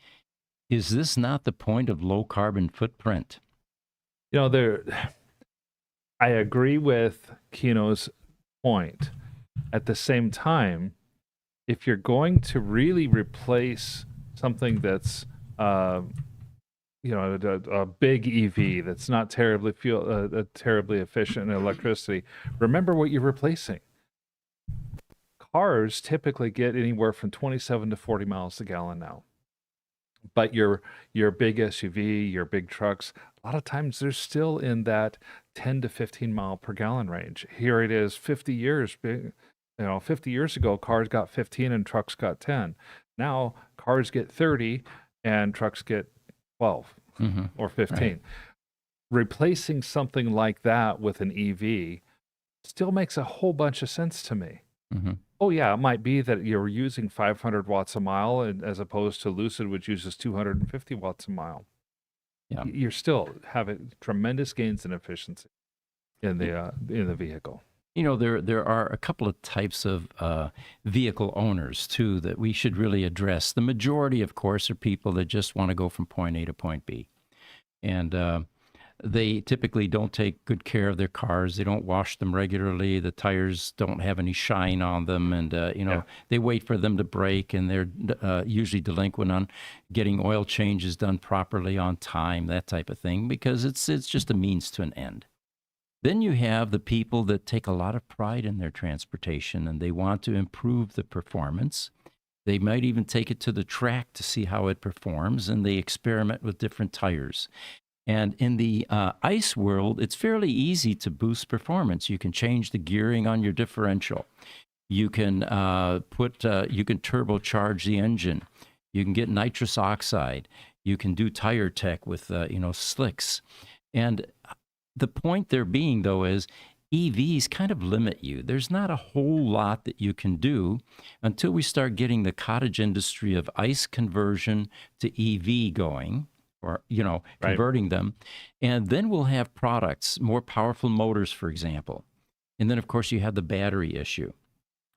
Is this not the point of low carbon footprint? There, I agree with Kino's point. At the same time, if you're going to really replace something that's a big EV that's not terribly efficient in electricity, remember what you're replacing. Cars typically get anywhere from 27 to 40 miles a gallon now. But your big SUV, your big trucks, a lot of times they're still in that 10 to 15 mile per gallon range. Here it is 50 years. 50 years ago, cars got 15 and trucks got 10. Now cars get 30 and trucks get 12 or 15. Right. Replacing something like that with an EV still makes a whole bunch of sense to me. Mm-hmm. Oh, yeah, it might be that you're using 500 watts a mile as opposed to Lucid, which uses 250 watts a mile. Yeah. You're still having tremendous gains in efficiency in the vehicle. There are a couple of types of vehicle owners, too, that we should really address. The majority, of course, are people that just want to go from point A to point B. And they typically don't take good care of their cars. They don't wash them regularly. The tires don't have any shine on them. And, they wait for them to break, and they're usually delinquent on getting oil changes done properly on time, that type of thing, because it's just a means to an end. Then you have the people that take a lot of pride in their transportation, and they want to improve the performance. They might even take it to the track to see how it performs, and they experiment with different tires. And in the ICE world, it's fairly easy to boost performance. You can change the gearing on your differential. You can you can turbocharge the engine. You can get nitrous oxide. You can do tire tech with slicks. And the point there being, though, is EVs kind of limit you. There's not a whole lot that you can do until we start getting the cottage industry of ICE conversion to EV going, or, converting them. And then we'll have products, more powerful motors, for example. And then, of course, you have the battery issue,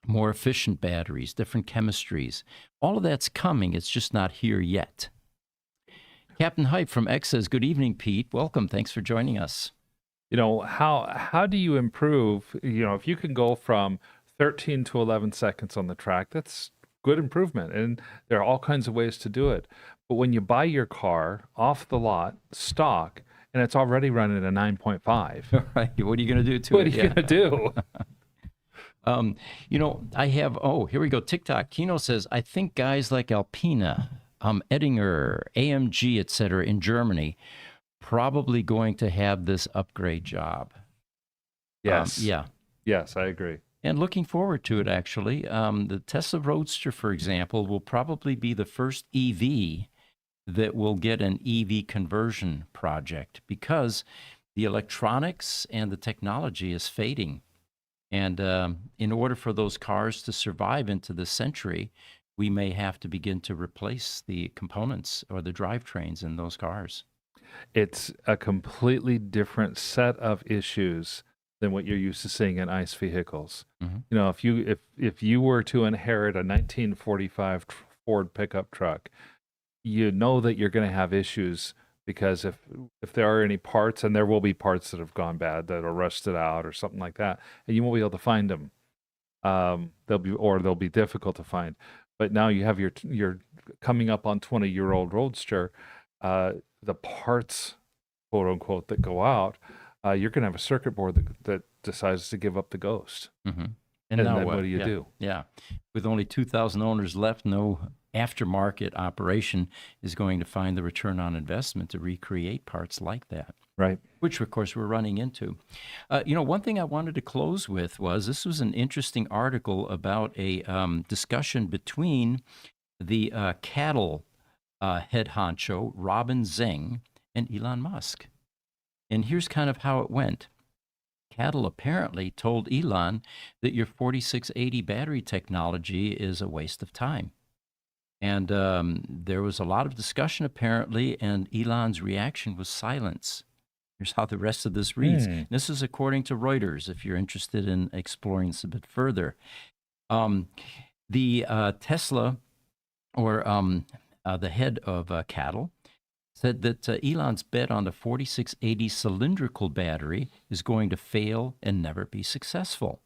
more efficient batteries, different chemistries. All of that's coming. It's just not here yet. Captain Hype from X says, good evening, Pete. Welcome. Thanks for joining us. How do you improve? If you can go from 13 to 11 seconds on the track, that's good improvement. And there are all kinds of ways to do it. But when you buy your car off the lot, stock, and it's already running at a 9.5. Right. What are you going to do to it? What are you going to do? I have, here we go. TikTok. Kino says, I think guys like Alpina, Ettinger, AMG, et cetera, in Germany, probably going to have this upgrade job. Yes. Yeah. Yes, I agree. And looking forward to it, actually. The Tesla Roadster, for example, will probably be the first EV that will get an EV conversion project because the electronics and the technology is fading. And in order for those cars to survive into the century, we may have to begin to replace the components or the drivetrains in those cars. It's a completely different set of issues than what you're used to seeing in ICE vehicles. Mm-hmm. If you were to inherit a 1945 Ford pickup truck, you know that you're going to have issues because if there are any parts, and there will be parts that have gone bad, that are rusted out or something like that, and you won't be able to find them. They'll be difficult to find. But now you have your coming up on 20-year-old Roadster. The parts, quote unquote, that go out, you're going to have a circuit board that decides to give up the ghost. Mm-hmm. And now then what do you do? Yeah. With only 2,000 owners left, no aftermarket operation is going to find the return on investment to recreate parts like that. Right. Which, of course, we're running into. One thing I wanted to close with was this was an interesting article about a discussion between the cattle head honcho, Robin Zeng, and Elon Musk. And here's kind of how it went. Cattle apparently told Elon that your 4680 battery technology is a waste of time. And there was a lot of discussion apparently, and Elon's reaction was silence. Here's how the rest of this reads. This is according to Reuters, if you're interested in exploring this a bit further. The Tesla, or the head of Cattle, said that Elon's bet on the 4680 cylindrical battery is going to fail and never be successful.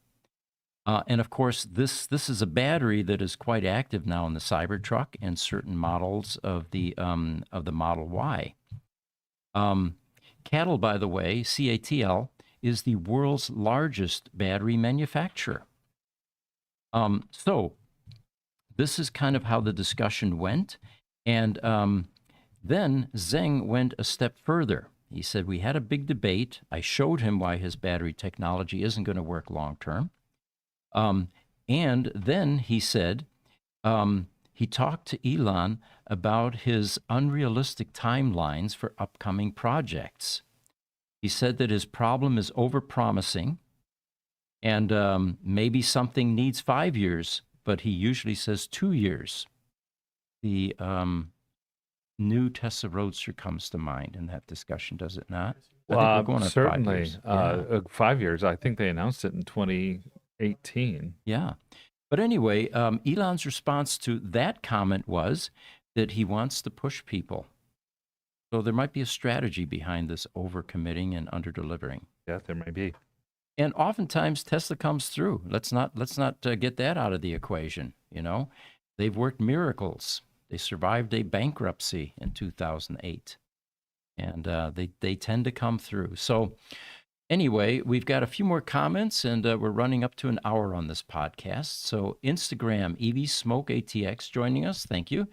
And of course, this is a battery that is quite active now in the Cybertruck and certain models of the Model Y. Cattle, by the way, CATL, is the world's largest battery manufacturer. So this is kind of how the discussion went. And then Zeng went a step further. He said, we had a big debate. I showed him why his battery technology isn't going to work long term. And then he said, he talked to Elon about his unrealistic timelines for upcoming projects. He said that his problem is overpromising, and maybe something needs 5 years, but he usually says 2 years. The new Tesla Roadster comes to mind in that discussion, does it not? I think we're going on 5 certainly. years. Yeah. 5 years. I think they announced it in 2018. Yeah. But anyway, Elon's response to that comment was that he wants to push people. So there might be a strategy behind this overcommitting and underdelivering. Yeah, there may be. And oftentimes Tesla comes through. Let's not get that out of the equation. You know, they've worked miracles. They survived a bankruptcy in 2008, and they tend to come through. So anyway, we've got a few more comments, and we're running up to an hour on this podcast. So Instagram, EV Smoke ATX joining us. Thank you.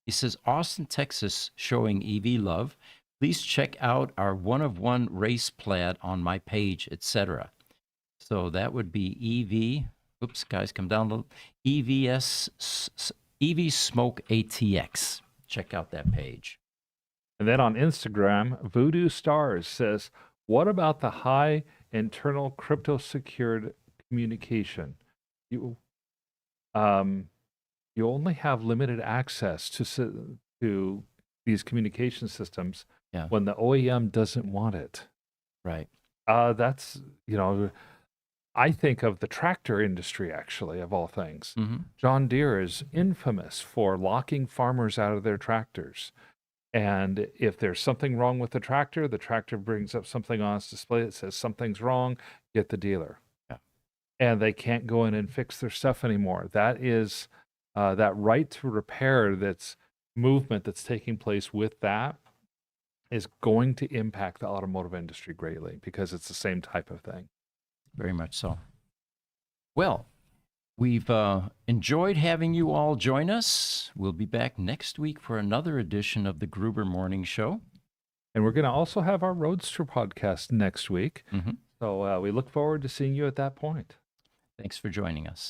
He says, Austin, Texas, showing EV love. Please check out our one-of-one race plaid on my page, etc. So that would be EV. Oops, guys, come down a little. EV Smoke ATX. Check out that page. And then on Instagram, Voodoo Stars says, what about the high internal crypto secured communication? You only have limited access to these communication systems when the OEM doesn't want it. Right. That's, I think of the tractor industry, actually, of all things. Mm-hmm. John Deere is infamous for locking farmers out of their tractors. And if there's something wrong with the tractor brings up something on its display that says something's wrong, get the dealer. Yeah. And they can't go in and fix their stuff anymore. That is that right to repair movement that's taking place with that is going to impact the automotive industry greatly because it's the same type of thing. Very much so. Well, we've enjoyed having you all join us. We'll be back next week for another edition of the Gruber Morning Show. And we're going to also have our Roadster podcast next week. Mm-hmm. So we look forward to seeing you at that point. Thanks for joining us.